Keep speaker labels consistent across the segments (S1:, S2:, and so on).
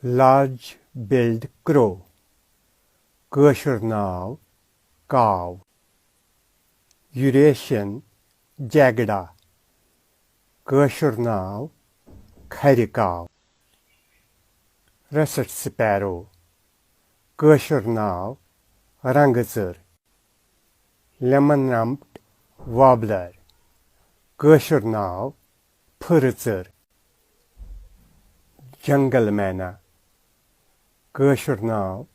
S1: large-billed crow, kashur nav, cow. Eurasian jagda, kashur nav, khari cow. Russet sparrow, kashur nav, rangazur. Lemon-rumped warbler, kashur nav, phurzur. Jungle manna, kashur nav,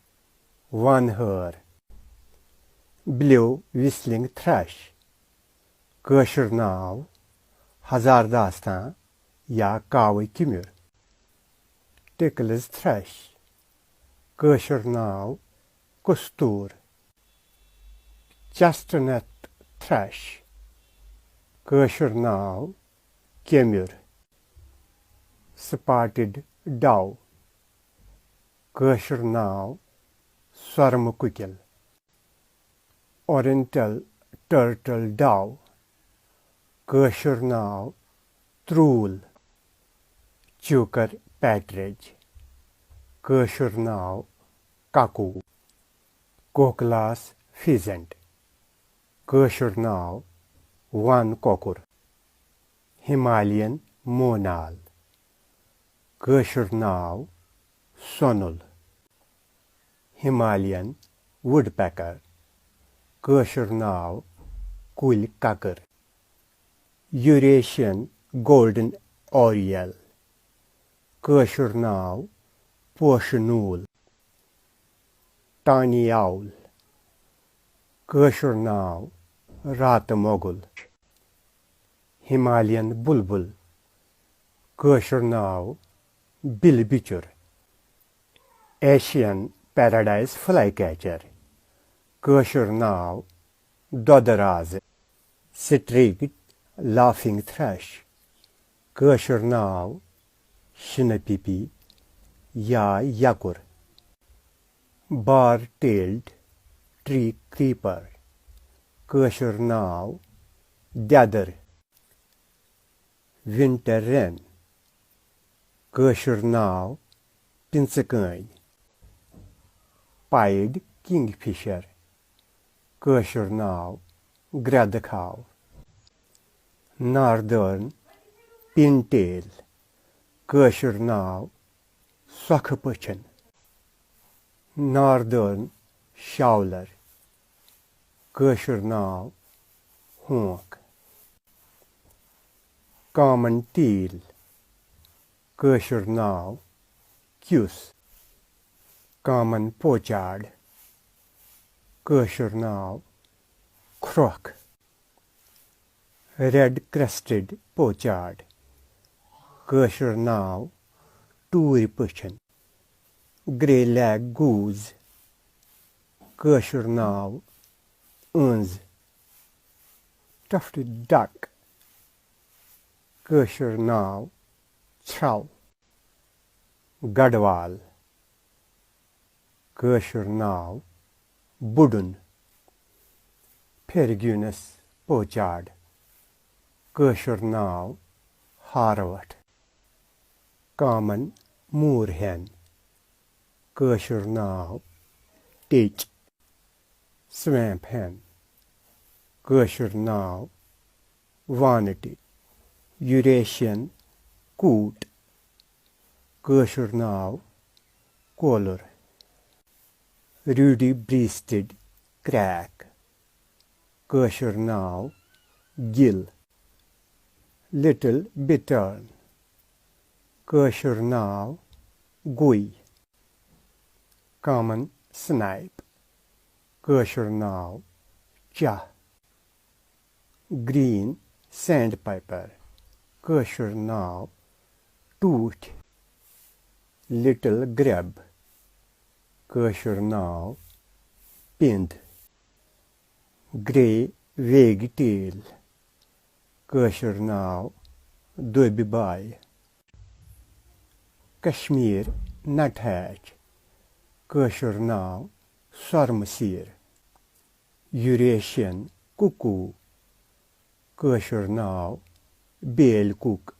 S1: one-her. Blue whistling thrush, kashur nav, hazardastan ya kawi kimur. Tickle's thrush, kashur nav, kustur. Chestnut thrush, kashur nav, kemur. Spotted dove, kashur nav, swarmukukil. Oriental turtle dove, kashur nav, trul. Chukar partridge, kashur nav, kaku. Koklas pheasant, kashur nav, one kokur. Himalayan monal, kashur nav, sonul. Himalayan woodpecker, kashur nav, kul kakar. Eurasian golden oriole, kashur nav, poshnul. Tiny owl, kashur nav, ratamogul. Himalayan bulbul, kashur nav, bilbichur. Asian paradise flycatcher, kashur nav, dodaraz. Streaked laughing thrush, kashur nav, shinapipi ya yakur. Bar-tailed tree creeper, kashur nav, dadar. Winter wren, kashur nav, pinsakai. Pied kingfisher, kashur nav, gradakhav. Northern pintail, kashur nav, swakhapachan. Northern showler, kashur nav, honk. Common teal, kashur nav, cuse. Common pochard, kashur nav, croak. Red-crested pochard, kashur nav, tooripachan. Grey-lag goose, kashur nav, unz. Tufted duck, kashur nav, chow. Gadwal, kashur nav, budun. Ferruginous pochard, kashur nav, harvat. Common moorhen, kashur nav, teach. Swamp hen, kashur nav, vanity. Eurasian coot, kashur nav, color. Rudy-breasted crack, kashur nav, gill. Little bittern, kashur nav, gui. Common snipe, kashur nav, cha. Green sandpiper, kashur nav, toot. Little grub, kashur nav, pind. Grey wagtail, kashur nav, dobibai. Kashmir nuthatch, kashur nav, sarmasir. Eurasian cuckoo, kashur nav, bale cook.